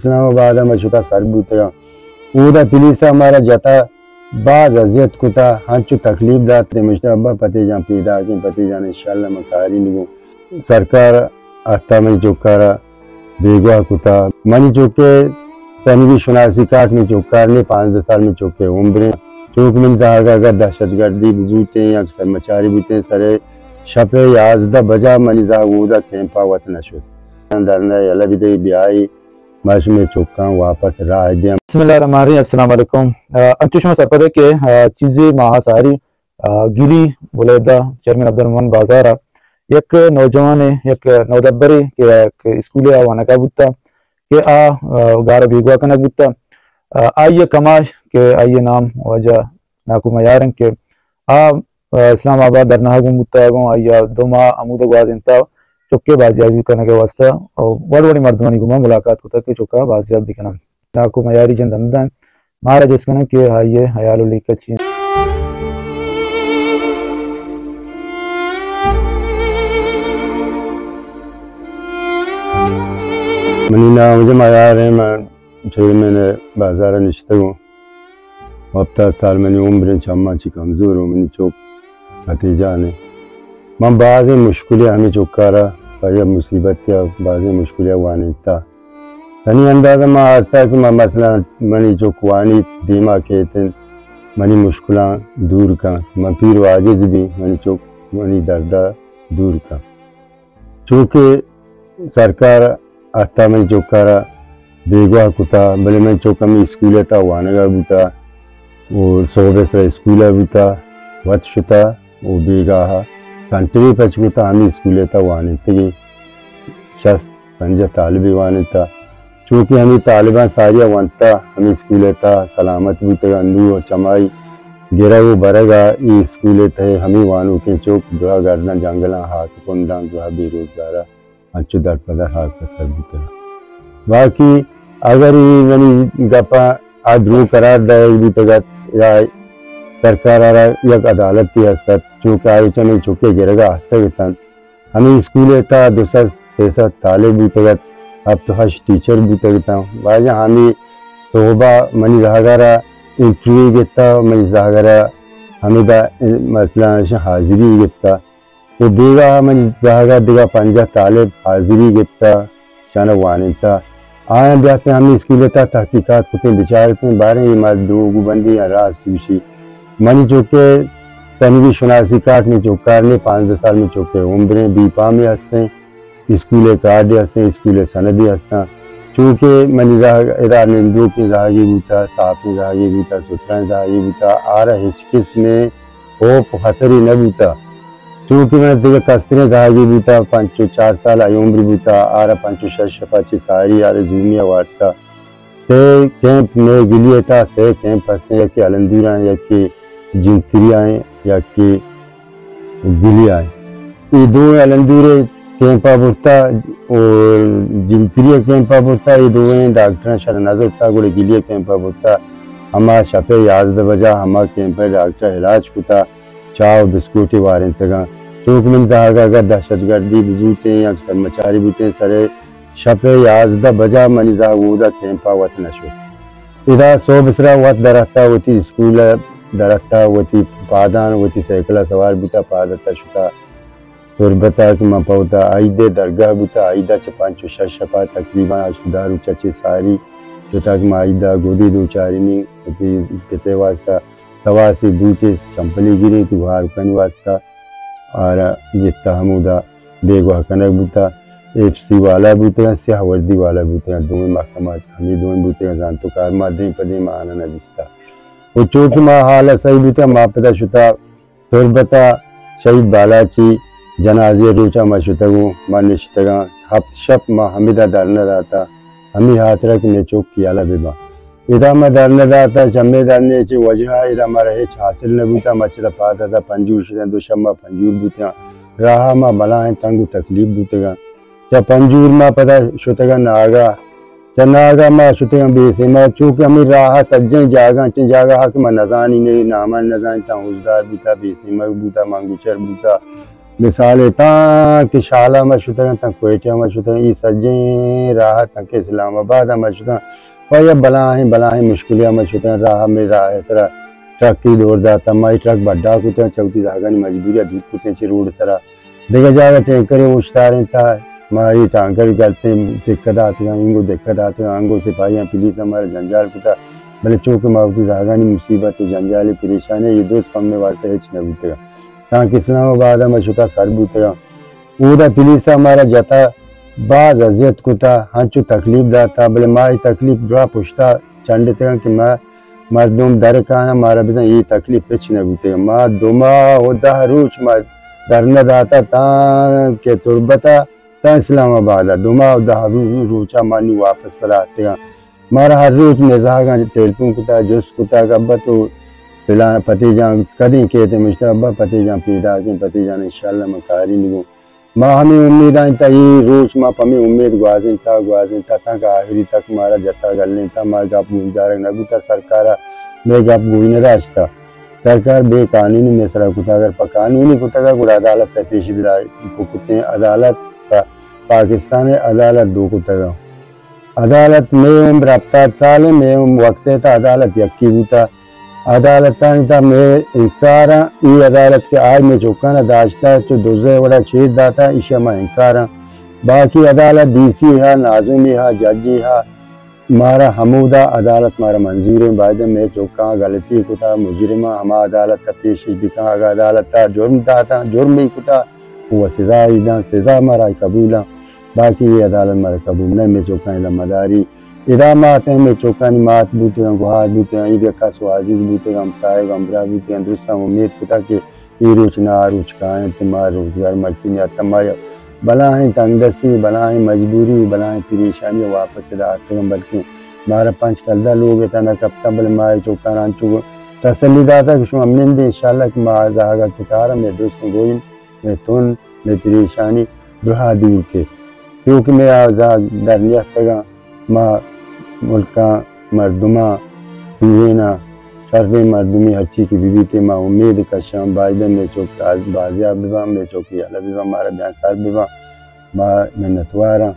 اسلام آباد میں چھتا سر بوتے گا اودا پولیسا ہمارا جتا بعض اذیت کتا ہنچو تکلیف داتے مجھتا ابا پتے جان پیدا کی پتے جان انشاءاللہ مکاری نگو سرکار آتا منی چوکارا بیگوا کتا منی چوکے تنوی شناسی کارٹ میں چوکارنے 5 سال میں چوکے عمریں چوک من داغا اگر دہشت گردی بزوتے ہیں یا سرمچاری بوتے ہیں سرے شپے 11 بجا منی داغودا کیمپا وطن شد اندرنا یلا بھی دے بیائی ماش میں چوکاں واپس راہ دیا. بسم اللہ الرحمن الرحیم. السلام علیکم. انتشما سپرے کے چیزیں ماہ ساری گیری بولیدہ چیئرمین عبدالرحمن بازارہ یک نوجوان یک نودبری کہ اسکولی آوانا کا بوتا کہ گارا بیگوا کنک بوتا آئیے کماش کہ آئیے نام وجہ ناکو میارن کہ اسلام آباد در نہاگون بوتا گون آئیے 2 ماہ عمود گواز انتا چکے بازیاب بھی کرنے کے واسطہ بڑی بڑی مردمانی گما ملاقات ہوتا کہ چکا بازیاب بھی کرنا ناکو میاری جند امدان مارا جس کنا کہ آئیے حیالو لیکا چین منی نام مجھے معیار ہے میں نے بازارہ نشتہ ہوں 7 سال میں نے عمر شامہ چی کمزور ہوں منی چوک بھتیجہ نے من بعض مشکلیں ہمیں چوکارا پر مصیبت کیا بعض مشکلیں وانیتا تنی اندازہ میں آتا کہ میں مثلا منی چوکوانی دیما کہتے منی مشکلیں دور کا میں پیر واجز بھی منی چوک منی دردہ دور کا چونکہ سرکار آتا میں چوکارا بیگوا کتا بلے میں چوکا میں اسکولے تا وانگا بوتا اور صوبے سے اسکولے بوتا وط شتا وہ بیگاہا سنٹری پچکتا ہمیں اسکولے تا وانے تگی 6-5 طالبی وانے تا چونکہ ہمیں طالبان ساریا وانتا ہمیں اسکولے تا سلامت بوتا اندو و چمائی گرہ و برگا ای اسکولے تا ہمیں وانو کے چوک دوہا گردن جنگلان ہاتھ کندان دوہا بے روزگارا انچو در پدر ہاتھ پسر بوتا باقی اگر یہ گپا آدھرو قرار دائے بوتا گا یا سرکار آرہا یک عدالت کی حسد چونکہ آئے چنے چکے گرگا آتا گتاں ہمیں اسکولے تا 200-300 طالب بوتا گا اب تو 8 ٹیچر بوتا گتاں واجہ ہمیں صحبہ منی زہاگارا انٹروی گتا منی زہاگارا ہمیں دا مثلا حاضری گتا وہ دیگا منی زہاگار دیگا 50 طالب حاضری گتا شانہ وانتا آیا بیاتے ہمیں اسکولے تا تحقیقات کتے بچارتے ہیں بارے ہی مال دوگو بندی یا راز توشی منی چوکے تنوی شناسی کارٹ میں چوکارنے 5 سال میں چوکے عمریں بیپا میں ہستے اسکولے کارڈے ہستے اسکولے سندی ہستا چونکہ منی ادھا نندو کی زہاگی بوتا صاحب زہاگی بوتا سترہ زہاگی بوتا آرہ ہچکس میں خوف خطری نہ بوتا چونکہ میں دیکھا کسترے زہاگی بوتا 5-4 سال آئی عمری بوتا آرہ 5-6 شفاچی ساری آرہ زومیہ وارتا تے کیمپ میں گلیے تا سے کیمپ ہستے یا کہ علندورہ یا کہ جنتری آئیں یا کہ گلی آئیں یہ دو علندورے کیمپا بھرتا اور جنتری کیمپا بھرتا یہ دوئیں ڈاکٹران شرح نظر تا گوڑے گلی کیمپا بھرتا ہما شپے 11 بجا ہما کیمپا ڈاکٹر علاج کتا چاو بسکوٹی وارن تگا چونکہ من داغا اگر دہشت گردی بزوتے ہیں یا سرمچاری بوتے ہیں سرے شپے 11 بجا منی داغودا کیمپا وطن شد ادا 100 بسرا وقت درختا ہوتی اسکول درختا ہوتی پادان ہوتی سیکلہ سوار بوتا پادتا شتا تربتا کما پوتا آئیدے درگاہ بوتا آئیدہ 5-6 شپا تقریباً اشتدارو چچے ساری شتا کما آئیدہ گودی دو چارینی کتے واسطہ تواسی بوتے چمپلی گری تی بہار کن واسطہ آرہ جتا ہمودا بیگوہ کنک بوتا FC والا بوتے ہیں سیاہ وردی والا بوتے ہیں دوئیں محکمات ہمیں دوئیں بوتے ہیں زانتو کار ماں دیں پدیں ماں آنا نجستا وہ چوک ماں حالہ صحیح بوتے ہیں ماں پتا شتا تربتا شہید بالا چی جنازی روچا ماں شتا گو ماں نشتگاں ہفت شپ ماں ہمیدہ درنہ داتا ہمیں ہاتھ رکھ نے چوک کیالا بیبا ادا ماں درنہ داتا چمے درنے چی وجہ ادا ماں رہے حاصل نہ بوتا ماں چتا پاتا تھا پنجور شدیں 2 شب ماں پنجور بوتے ہیں راہا ماں بلائیں تنگو تکلیف بوتے گا چا پنجور ماں پتا شتگا ناگا چا ناگا ماں شتگا بیسے ماں چونکہ ہمیں راہا سجن جاگا چن جاگا حق ماں نزانی نہیں نامان نزانی تا حوزدار بوتا بیسے ماں بوتا مانگوچر بوتا مثال تا کہ شالہ مشہور تا کوئٹہ مشہور یہ سجیں راہ تک اسلام آباد مشہور اور بلاہیں مشکلیاں مشہور راہ میں راہ سرا ٹرک کی دور داتا مائی ٹرک بڑا کتے چوتی دھاگانی مجبوریاں دھوپ کتے چھ روڈ سرا دیکھا جاگا ٹینکریں اشتاریں تھا ہماری ٹانکر کرتے دقت آتے ہیں انگو دقت آتے ہیں آنگو سپاہیاں پولیس ہمارے جنجال کتا بلے چوک ماوتی دھاگانی مصیبت جنجالی پریشانی یہ دوست پمنے واسطے ہچ نہ بوتے گا تاکہ اسلام آباد میں شکا سر بوتے گا اودا پولیس ہمارا جتا بعض اذیت کتا ہنچو تکلیف داتا بلے مائی تکلیف ڈرا پوچھتا چنڈتے گا کہ میں مردم در کہاں ہمارا بھی یہ تکلیف پچھ نہ بوتے گا ماں دوما ہوتا روچ ماں درنہ داتا تاں کہ تربتا تا اسلام آباد دوما ہوتا روچا مانی واپس پر آتے گا مارا ہر روچ مزاگا تیلپوں کتا جس کتا کبا تو پتی جان کدیں کہتے مجھتا ابا پتی جان پیدا کیں پتی جان انشاءاللہ مکاری لگوں ماں ہمیں امید آئیں تا یہ روچ ماں پمیں امید گوازیں تا تاں کہ آخری تک مارا جتا گلیں تا ماں گاپ گوشدارک نگو تا سرکارا میں گاپ گوئی نہ راشتا سرکار بے قانونی میں سرا کتا اگر پا قانونی کتا گا گوڑا عدالت تا پیش بلائی کتے عدالت پاکستان عدالت دو کتا گا عدالت میں عمر رفتار سال میں وقت تا عدالت یکی بوتا عدالتانی تا میں انکارا ای عدالت کے آج میں چوکانا داشتا ہے تو دوزے وڑا چیز داتا اشیا میں انکارا باقی عدالت ڈی سی ہے ناظمی ہے ججی ہے مارا حمودہ عدالت مارا منظور ہے بعد میں چوکاں غلطی کتا مجرمہ ہما عدالت تا پیشش بکاں اگر عدالت تا جرم داتا جرم ہی کتا وہ سزا ہی دا سزا مارا قبولا باقی یہ عدالت مارا قبول نہیں میں چوکاں مداری ادامات ہیں میں چوکانی مات بوتے ہیں گوہار بوتے ہیں یہ کا سوازیز بوتے ہیں امسائے امبرا بوتے ہیں درستہ امید کتا کہ یہ روچ نہ روچ کھائیں تمہار روزگار مرچی میں تمہارے بلاہیں تنگدستی بلاہیں مجبوری بلاہیں پریشانی واپس آتے ہیں بلکہ مارا پانچ کردہ لوگ ہے تانا کبتا بلے مارے چوکان آنچو تسلی داتا کہ شما من دے انشاءاللہ کہ ماں زہاگا کتارا میں دوست گوئن میں تون میں پریشانی برہا دور کے کیونکہ میں آزاد در نیختگا ماں ملکہ مردمہ پیوینا شرف مردمی ہرچی کی بیوی تے ماں امید کا شام باجدہ میں چوک بازیاب بیوا میں چوکی علا بیوا مارا بیان سار بیوا ماں منتوارا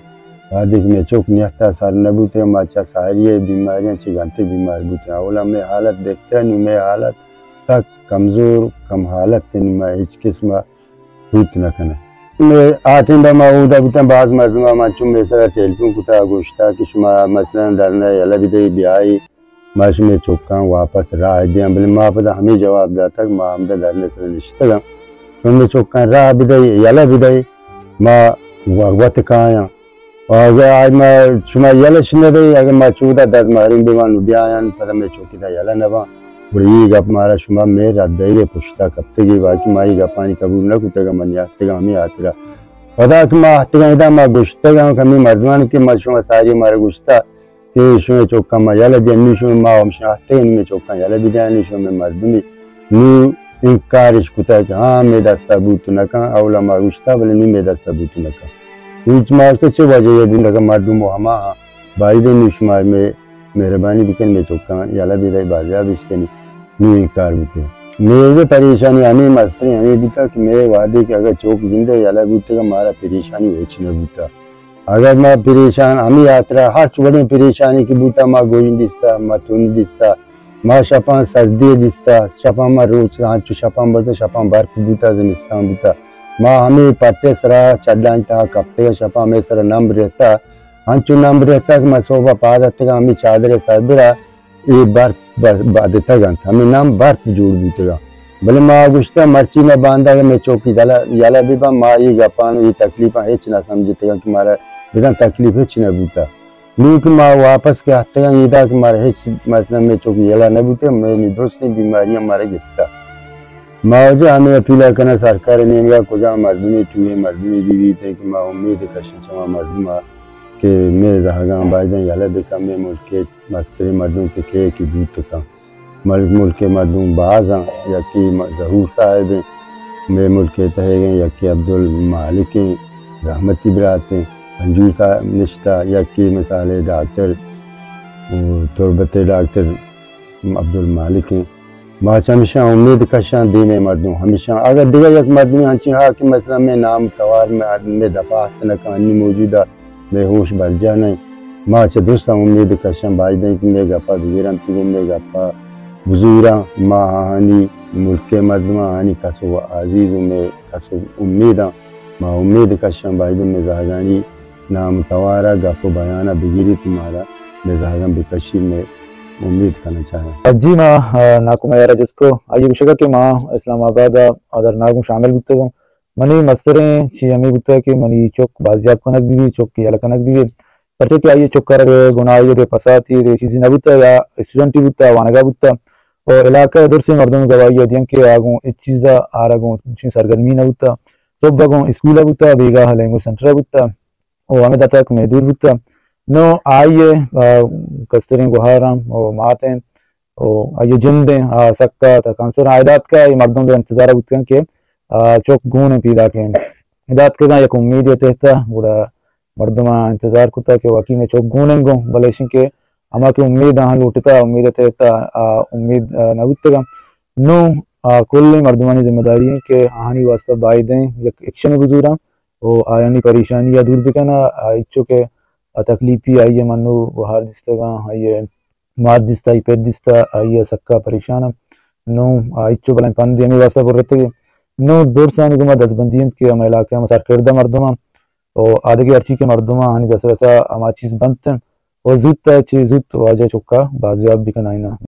بعدک میں چوک نیختا سار نبوتے ماں چا ساریے بیماریاں چی گھنٹے بیمار بوتے اولا میں حالت دیکھتا نہیں میں حالت سخت کمزور کم حالت تین میں ہیچ قسم روت نہ کنا میں آتیں با معودہ بوتا بعض مردمہ ماں چون میں سرا ٹیلپوں کتا گوشتا کہ شما مثلا درنا یلا بیدئی بیائی ماں شما چوکاں واپس راہ دیاں بلے ماں پتا ہمیں جواب داتا کہ ماں ہمدہ درنے سرا نشتا گا شما میں چوکاں راہ بیدئی یلا بیدئی ماں وقت کھایاں اور اگر آج ماں شما یلا شنہ دئی اگر ماں چودہ دد مہرین بیوان بیایاں پتا میں چوکی دا یلا نبا بڑی گپ مارا شما میں رات دائرے پشتا کبتے گی باقی مائی گپانی قبول نہ کتے گا من یاکتے گا ہمیں آتے گا خدا کہ ماں آتے گا ادا ماں گوشتے گا ہمیں مردمان کے ماں شما ساری مارا گوشتا کہ شما چوکا ماں یالا دیانی شما ماں ہمشن آتے گا میں چوکا یالا بھی دیانی شما مردمی نو انکارش کتا کہ ہاں میں دستا بوتو نکا اولا ماں گوشتا بلے نو میں دستا بوتو نکا کچھ مارتے چھو وجہ یہ بندہ کا مردم و ہما بائی دے نو شما میں مہربانی بکن میں چوکا یالا بھی دائی بازیاب اس کے نو انکار ہوتے ہیں میرے پریشانی ہمیں مستری ہمیں بوتا کہ میرے وعدے کہ اگر چوک زندہ یالا بوتے گا مارا پریشانی ویچ نہ بوتا اگر ماں پریشان ہمیں یاترا ہر چوڑیں پریشانی کی بوتا ماں گوئن دستا ماں تون دستا ماں شپاں سردی دستا شپاں ماں روچ ہانچو شپاں برتا شپاں برف بوتا زمستان بوتا ماں ہمیں پٹے سرا چڈان تا کپتے گا شپاں میں سرا نمبر رہتا ہانچو نمبر رہتا کہ میں صوبہ پا دیتے گا ہمیں چادر سربرا یہ برف دیتا گا ہمیں نام برف جوڑ بوتے گا بلے ماں گوشتا مرچی میں باندھا گا میں چوکی یالا بھی با ماں یہ گپانو یہ تکلیفاں ہیچ نہ سمجھتے گا کہ مارا بیدان تکلیف ہیچ نہ بوتا لیکن ماں واپس کے ہاتھتے گا یہ دا کہ مارا ہیچ مثلا میں چوکی یالا نہ بوتے میں دوسری بیماریاں مارا گفتا ماں جا ہمیں اپیلا کرنا سرکار نے گا کجا مردمی ٹوئے مردمی بیوی تے کہ ماں امید کشن چما مردمہ کہ میں زہاگاں باجدیں یالا بکا میں ملکے مستری مردوں کے کہے کی بوت کا ملک مردوں بعضاں یکی ظہور صاحب ہیں میں ملک تہے گئے یکی عبدالمالک رحمتی براتیں انجور صاحب نشتہ یکی مثال ڈاکٹر تربت ڈاکٹر عبدالمالک ہیں باچ ہمیشہ امید کشاں دین مردوں ہمیشہ اگر دیگر یک مردمی ہنچی ہاں کہ مثلا میں نام توار میں دفاع نکانی موجودہ بے ہوش بر جا نہیں ماں چھ دوستا امید کشاں باج دیں کہ میں گپا دیگران تیگو میں گپا بزوراں ماں ہانی ملک مردمہ ہانی کسو عزیز میں کسو امیداں ماں امید کشاں باج دیں میں زہگانی نام توارا گپ و بیانہ بگیری تمہارا میں زہگان بکشی میں امید کرنا چاہیں جی ماں ناکو میارا جس کو آئیے گوشگا کہ ماں اسلام آباد ادر ناگوں شامل بکتے گوں منی مستریں چی ہمیں بکتا ہے کہ منی چوک بازیاب کنک بھی چوک کی کنک بھی پرچے کہ آئیے چوک کر گناہی دے پساتی دے چیزی نہ بکتا یا اسٹوڈنٹی بکتا وانگا بکتا اور علاقہ ادھر سے مردوں گواہی دیں کہ آگوں اس چیزا آرگوں سرگرمی نہ بکتا تو بگوں اسکولہ بکتا بیگا لینگویج سنٹرہ بکتا اور ہمیں داتا کہ محدود بکتا نو آئیے کستریں گوھاراں اور ماتیں اور آئیے جندیں سکتا تا کانسر عائدات کا یہ مردوں دے انتظارہ بکتے ہیں کہ چوک گونے پیدا کے عائدات کے داں یک امید یہ تہتا گوڑا مردوں انتظار کتا کہ واقعی میں چوک گونیں گوں بلیشن کے اما کہ امید ہاں لوٹتا امید تہتا امید نہ بکتے گا نو کل مردمانی ذمہ داری ہے کہ آہانی واسطہ بائی دیں یک ایکشن بزوراں اور آیانی پریشانی یا دور بکنا اچھو کہ تکلیفی آئیے منو بہار دستا گا آئیے مات دستا ای پیت دستا آئیے سکا پریشانا نو اچھو بلائیں پاندی ہمیں واسطہ پر رہتے گے نو دور سانی گمہ دس بندیند کے ہم علاقہ ہم سار کردہ مردمہ اور آدھگی ارچی کے مردمہ آنی دس رسا ہما چیز بنتے ہیں اور زودتا چیز زود واجہ چکا بازیاب بھی کنائینا